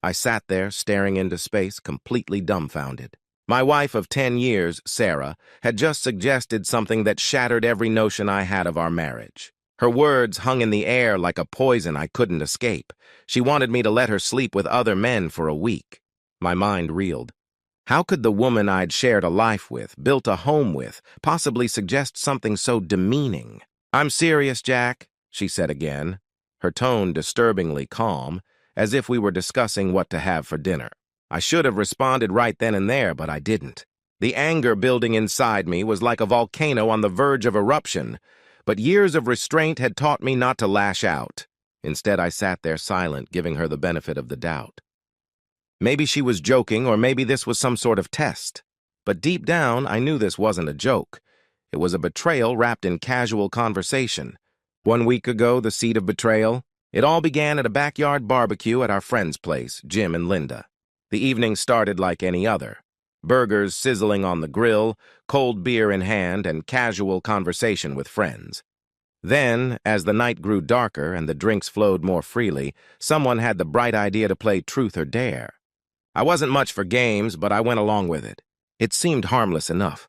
I sat there, staring into space, completely dumbfounded. My wife of 10 years, Sarah, had just suggested something that shattered every notion I had of our marriage. Her words hung in the air like a poison I couldn't escape. She wanted me to let her sleep with other men for a week. My mind reeled. How could the woman I'd shared a life with, built a home with, possibly suggest something so demeaning? "I'm serious, Jack," she said again, her tone disturbingly calm, as if we were discussing what to have for dinner. I should have responded right then and there, but I didn't. The anger building inside me was like a volcano on the verge of eruption, but years of restraint had taught me not to lash out. Instead, I sat there silent, giving her the benefit of the doubt. Maybe she was joking, or maybe this was some sort of test. But deep down, I knew this wasn't a joke. It was a betrayal wrapped in casual conversation. 1 week ago, the seed of betrayal. It all began at a backyard barbecue at our friend's place, Jim and Linda. The evening started like any other. Burgers sizzling on the grill, cold beer in hand, and casual conversation with friends. Then, as the night grew darker and the drinks flowed more freely, someone had the bright idea to play truth or dare. I wasn't much for games, but I went along with it. It seemed harmless enough.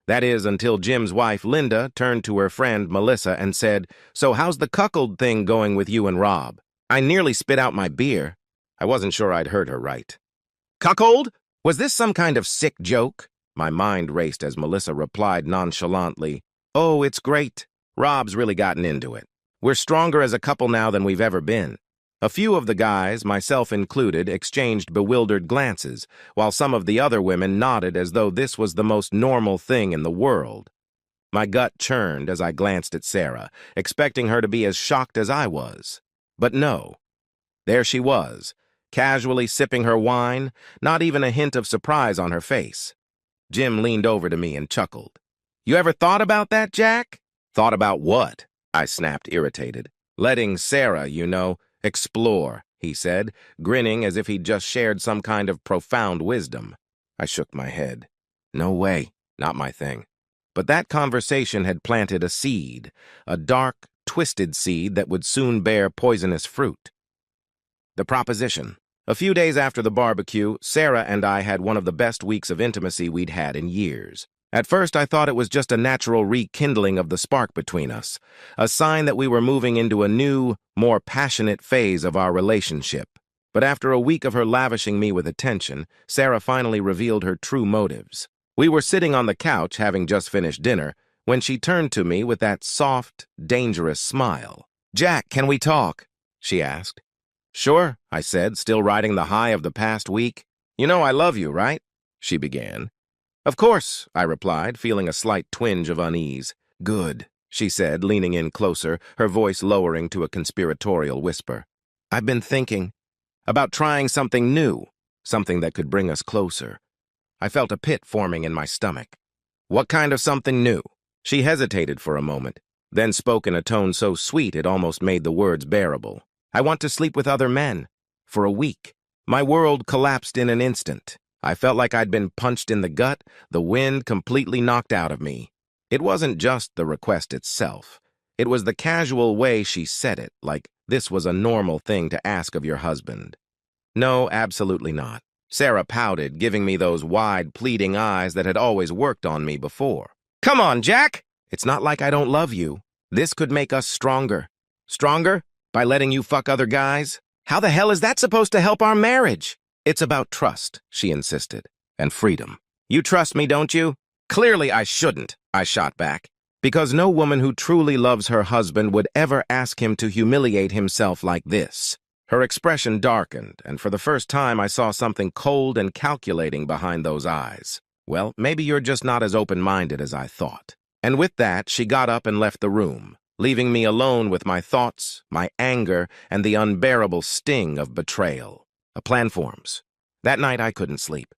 That is, until Jim's wife, Linda, turned to her friend, Melissa, and said, "So how's the cuckold thing going with you and Rob?" I nearly spit out my beer. I wasn't sure I'd heard her right. "Cuckold? Was this some kind of sick joke?" My mind raced as Melissa replied nonchalantly, "Oh, it's great. Rob's really gotten into it. We're stronger as a couple now than we've ever been." A few of the guys, myself included, exchanged bewildered glances, while some of the other women nodded as though this was the most normal thing in the world. My gut churned as I glanced at Sarah, expecting her to be as shocked as I was. But no. There she was, casually sipping her wine, not even a hint of surprise on her face. Jim leaned over to me and chuckled. "You ever thought about that, Jack?" "Thought about what?" I snapped, irritated. "Letting Sarah, explore," he said, grinning as if he'd just shared some kind of profound wisdom. I shook my head. No way, not my thing. But that conversation had planted a seed, a dark, twisted seed that would soon bear poisonous fruit. The proposition. A few days after the barbecue, Sarah and I had one of the best weeks of intimacy we'd had in years. At first, I thought it was just a natural rekindling of the spark between us, a sign that we were moving into a new, more passionate phase of our relationship. But after a week of her lavishing me with attention, Sarah finally revealed her true motives. We were sitting on the couch, having just finished dinner, when she turned to me with that soft, dangerous smile. "Jack, can we talk?" she asked. "Sure," I said, still riding the high of the past week. "You know I love you, right?" she began. "Of course," I replied, feeling a slight twinge of unease. "Good," she said, leaning in closer, her voice lowering to a conspiratorial whisper. "I've been thinking about trying something new, something that could bring us closer." I felt a pit forming in my stomach. "What kind of something new?" She hesitated for a moment, then spoke in a tone so sweet it almost made the words bearable. "I want to sleep with other men. For a week." My world collapsed in an instant. I felt like I'd been punched in the gut, the wind completely knocked out of me. It wasn't just the request itself. It was the casual way she said it, like this was a normal thing to ask of your husband. "No, absolutely not." Sarah pouted, giving me those wide, pleading eyes that had always worked on me before. "Come on, Jack! It's not like I don't love you. This could make us stronger." "Stronger? By letting you fuck other guys? How the hell is that supposed to help our marriage?" "It's about trust," she insisted, "and freedom." "You trust me, don't you?" "Clearly I shouldn't," I shot back. "Because no woman who truly loves her husband would ever ask him to humiliate himself like this." Her expression darkened, and for the first time I saw something cold and calculating behind those eyes. "Well, maybe you're just not as open-minded as I thought." And with that, she got up and left the room, leaving me alone with my thoughts, my anger, and the unbearable sting of betrayal. A plan forms. That night I couldn't sleep.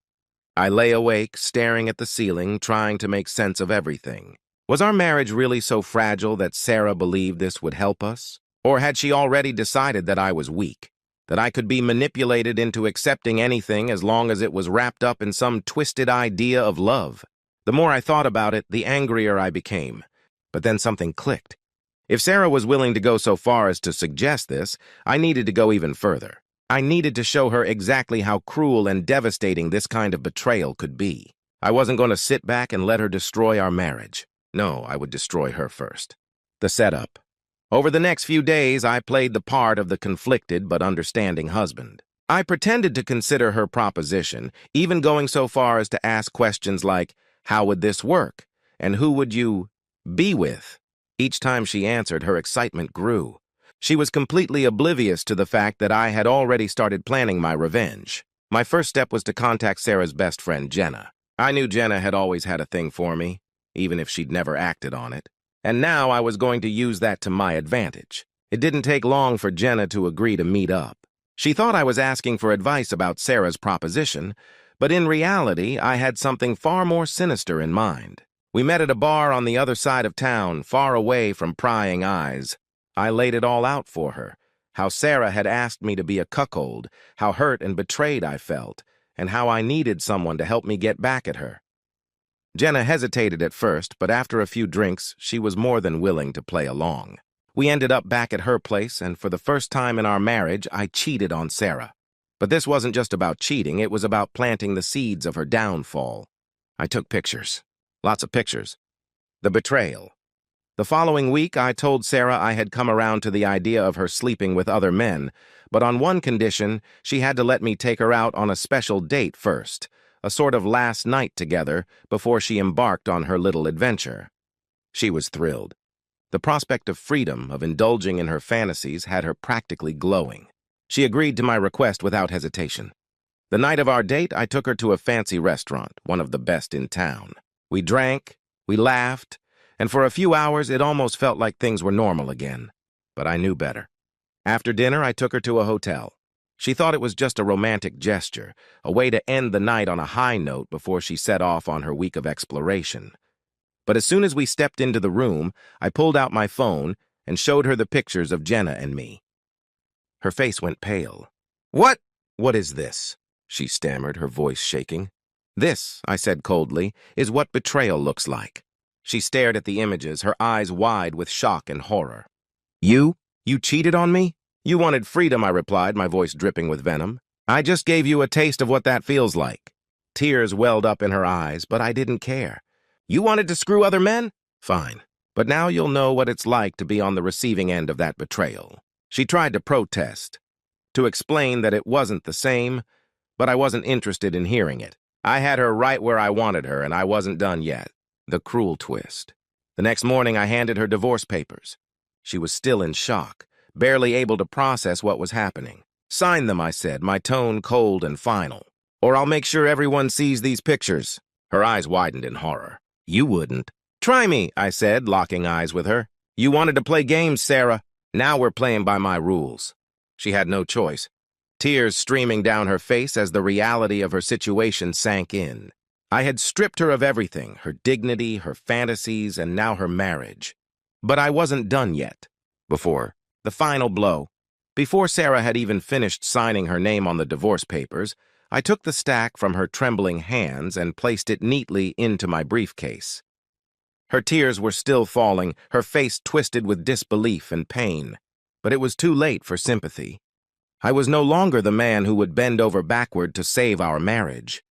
I lay awake, staring at the ceiling, trying to make sense of everything. Was our marriage really so fragile that Sarah believed this would help us? Or had she already decided that I was weak, that I could be manipulated into accepting anything as long as it was wrapped up in some twisted idea of love? The more I thought about it, the angrier I became. But then something clicked. If Sarah was willing to go so far as to suggest this, I needed to go even further. I needed to show her exactly how cruel and devastating this kind of betrayal could be. I wasn't going to sit back and let her destroy our marriage. No, I would destroy her first. The setup. Over the next few days, I played the part of the conflicted but understanding husband. I pretended to consider her proposition, even going so far as to ask questions like, how would this work? And who would you be with? Each time she answered, her excitement grew. She was completely oblivious to the fact that I had already started planning my revenge. My first step was to contact Sarah's best friend, Jenna. I knew Jenna had always had a thing for me, even if she'd never acted on it. And now I was going to use that to my advantage. It didn't take long for Jenna to agree to meet up. She thought I was asking for advice about Sarah's proposition, but in reality, I had something far more sinister in mind. We met at a bar on the other side of town, far away from prying eyes. I laid it all out for her, how Sarah had asked me to be a cuckold, how hurt and betrayed I felt, and how I needed someone to help me get back at her. Jenna hesitated at first, but after a few drinks, she was more than willing to play along. We ended up back at her place, and for the first time in our marriage, I cheated on Sarah. But this wasn't just about cheating, it was about planting the seeds of her downfall. I took pictures. Lots of pictures. The betrayal. The following week, I told Sarah I had come around to the idea of her sleeping with other men, but on one condition, she had to let me take her out on a special date first, a sort of last night together before she embarked on her little adventure. She was thrilled. The prospect of freedom, of indulging in her fantasies, had her practically glowing. She agreed to my request without hesitation. The night of our date, I took her to a fancy restaurant, one of the best in town. We drank, we laughed, and for a few hours it almost felt like things were normal again. But I knew better. After dinner, I took her to a hotel. She thought it was just a romantic gesture, a way to end the night on a high note before she set off on her week of exploration. But as soon as we stepped into the room, I pulled out my phone and showed her the pictures of Jenna and me. Her face went pale. "What? What is this?" she stammered, her voice shaking. "This," I said coldly, "is what betrayal looks like." She stared at the images, her eyes wide with shock and horror. You cheated on me? You wanted freedom," I replied, my voice dripping with venom. "I just gave you a taste of what that feels like." Tears welled up in her eyes, but I didn't care. "You wanted to screw other men? Fine. But now you'll know what it's like to be on the receiving end of that betrayal." She tried to protest, to explain that it wasn't the same, but I wasn't interested in hearing it. I had her right where I wanted her, and I wasn't done yet. The cruel twist. The next morning, I handed her divorce papers. She was still in shock, barely able to process what was happening. "Sign them," I said, my tone cold and final. "Or I'll make sure everyone sees these pictures." Her eyes widened in horror. "You wouldn't." "Try me," I said, locking eyes with her. "You wanted to play games, Sarah. Now we're playing by my rules." She had no choice, tears streaming down her face as the reality of her situation sank in. I had stripped her of everything, her dignity, her fantasies, and now her marriage. But I wasn't done yet. Before the final blow, before Sarah had even finished signing her name on the divorce papers, I took the stack from her trembling hands and placed it neatly into my briefcase. Her tears were still falling, her face twisted with disbelief and pain. But it was too late for sympathy. I was no longer the man who would bend over backward to save our marriage.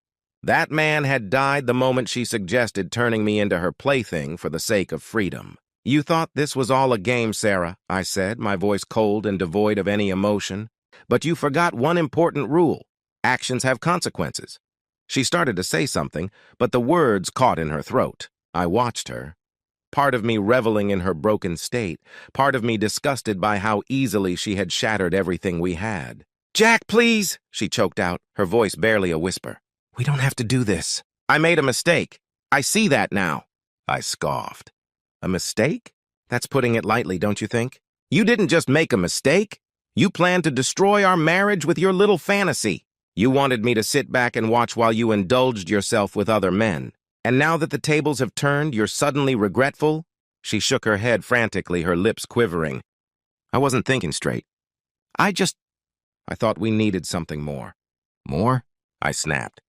That man had died the moment she suggested turning me into her plaything for the sake of freedom. "You thought this was all a game, Sarah," I said, my voice cold and devoid of any emotion. "But you forgot one important rule. Actions have consequences." She started to say something, but the words caught in her throat. I watched her, part of me reveling in her broken state, part of me disgusted by how easily she had shattered everything we had. "Jack, please," she choked out, her voice barely a whisper. "We don't have to do this. I made a mistake. I see that now." I scoffed. "A mistake? That's putting it lightly, don't you think? You didn't just make a mistake. You planned to destroy our marriage with your little fantasy. You wanted me to sit back and watch while you indulged yourself with other men. And now that the tables have turned, you're suddenly regretful?" She shook her head frantically, her lips quivering. "I wasn't thinking straight. I thought we needed something more." "More?" I snapped.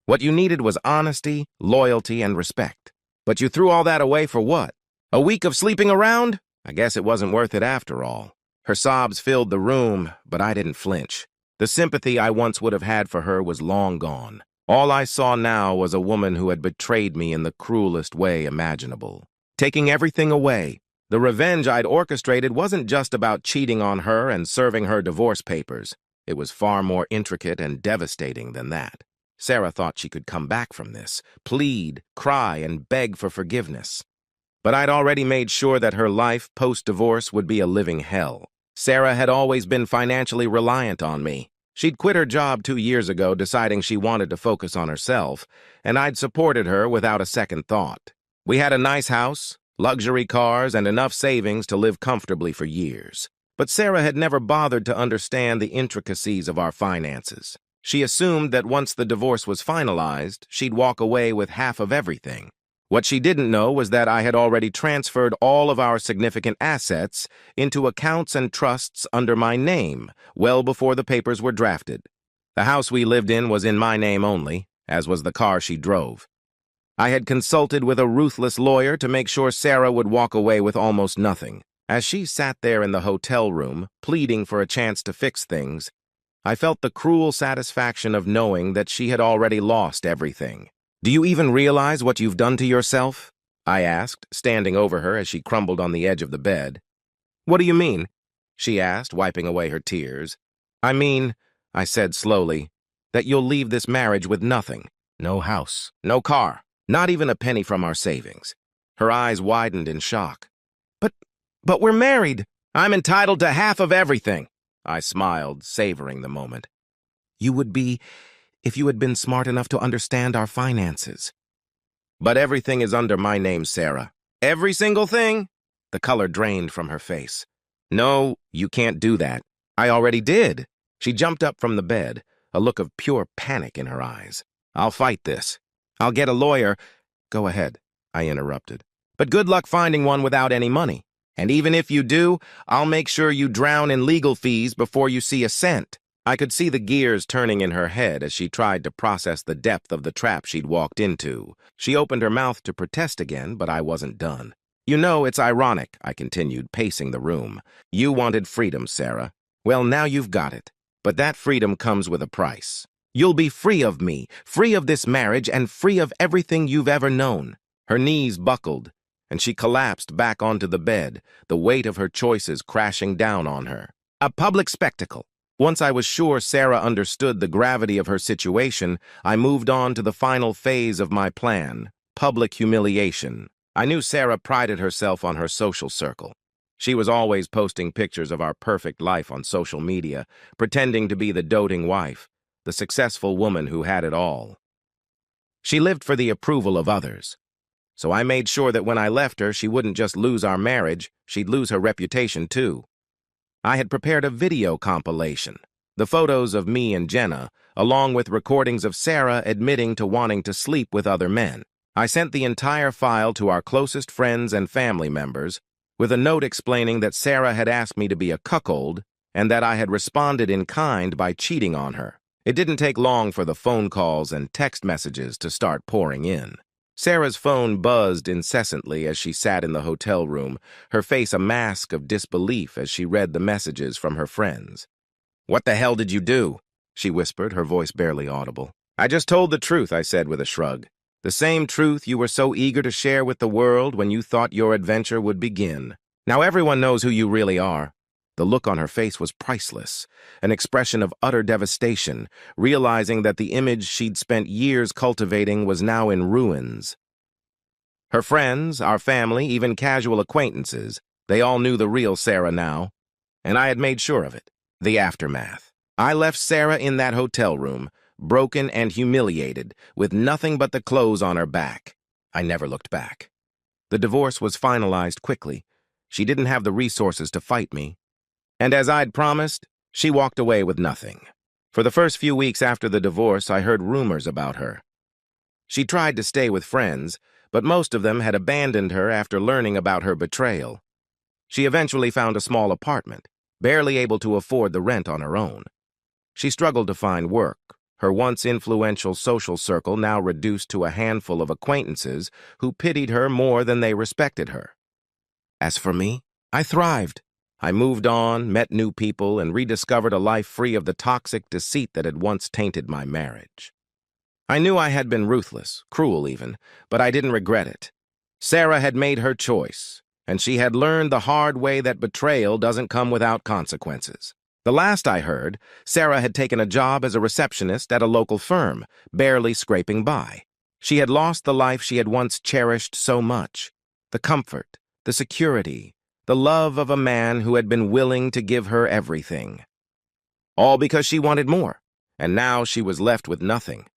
"What you needed was honesty, loyalty, and respect. But you threw all that away for what? A week of sleeping around? I guess it wasn't worth it after all." Her sobs filled the room, but I didn't flinch. The sympathy I once would have had for her was long gone. All I saw now was a woman who had betrayed me in the cruelest way imaginable. Taking everything away, the revenge I'd orchestrated wasn't just about cheating on her and serving her divorce papers. It was far more intricate and devastating than that. Sarah thought she could come back from this, plead, cry, and beg for forgiveness. But I'd already made sure that her life post-divorce would be a living hell. Sarah had always been financially reliant on me. She'd quit her job 2 years ago, deciding she wanted to focus on herself, and I'd supported her without a second thought. We had a nice house, luxury cars, and enough savings to live comfortably for years. But Sarah had never bothered to understand the intricacies of our finances. She assumed that once the divorce was finalized, she'd walk away with half of everything. What she didn't know was that I had already transferred all of our significant assets into accounts and trusts under my name, well before the papers were drafted. The house we lived in was in my name only, as was the car she drove. I had consulted with a ruthless lawyer to make sure Sarah would walk away with almost nothing. As she sat there in the hotel room, pleading for a chance to fix things, I felt the cruel satisfaction of knowing that she had already lost everything. "Do you even realize what you've done to yourself?" I asked, standing over her as she crumbled on the edge of the bed. "What do you mean?" she asked, wiping away her tears. "I mean," I said slowly, "that you'll leave this marriage with nothing. No house, no car, not even a penny from our savings." Her eyes widened in shock. But we're married. "I'm entitled to half of everything," I smiled, savoring the moment. "You would be if you had been smart enough to understand our finances." "But everything is under my name, Sarah." "Every single thing?" The color drained from her face. "No, you can't do that. I already did." She jumped up from the bed, a look of pure panic in her eyes. "I'll fight this. I'll get a lawyer." "Go ahead," I interrupted. "But good luck finding one without any money. And even if you do, I'll make sure you drown in legal fees before you see a cent." I could see the gears turning in her head as she tried to process the depth of the trap she'd walked into. She opened her mouth to protest again, but I wasn't done. "You know, it's ironic," I continued, pacing the room. "You wanted freedom, Sarah. Well, now you've got it. But that freedom comes with a price. You'll be free of me, free of this marriage, and free of everything you've ever known." Her knees buckled, and she collapsed back onto the bed, the weight of her choices crashing down on her. A public spectacle. Once I was sure Sarah understood the gravity of her situation, I moved on to the final phase of my plan, public humiliation. I knew Sarah prided herself on her social circle. She was always posting pictures of our perfect life on social media, pretending to be the doting wife, the successful woman who had it all. She lived for the approval of others. So I made sure that when I left her, she wouldn't just lose our marriage, she'd lose her reputation too. I had prepared a video compilation, the photos of me and Jenna, along with recordings of Sarah admitting to wanting to sleep with other men. I sent the entire file to our closest friends and family members, with a note explaining that Sarah had asked me to be a cuckold and that I had responded in kind by cheating on her. It didn't take long for the phone calls and text messages to start pouring in. Sarah's phone buzzed incessantly as she sat in the hotel room, her face a mask of disbelief as she read the messages from her friends. "What the hell did you do?" she whispered, her voice barely audible. "I just told the truth," I said with a shrug. "The same truth you were so eager to share with the world when you thought your adventure would begin. Now everyone knows who you really are." The look on her face was priceless, an expression of utter devastation, realizing that the image she'd spent years cultivating was now in ruins. Her friends, our family, even casual acquaintances, they all knew the real Sarah now, and I had made sure of it. The aftermath. I left Sarah in that hotel room, broken and humiliated, with nothing but the clothes on her back. I never looked back. The divorce was finalized quickly. She didn't have the resources to fight me. And as I'd promised, she walked away with nothing. For the first few weeks after the divorce, I heard rumors about her. She tried to stay with friends, but most of them had abandoned her after learning about her betrayal. She eventually found a small apartment, barely able to afford the rent on her own. She struggled to find work, her once influential social circle now reduced to a handful of acquaintances who pitied her more than they respected her. As for me, I thrived. I moved on, met new people, and rediscovered a life free of the toxic deceit that had once tainted my marriage. I knew I had been ruthless, cruel even, but I didn't regret it. Sarah had made her choice, and she had learned the hard way that betrayal doesn't come without consequences. The last I heard, Sarah had taken a job as a receptionist at a local firm, barely scraping by. She had lost the life she had once cherished so much. The comfort, the security, the love of a man who had been willing to give her everything. All because she wanted more, and now she was left with nothing.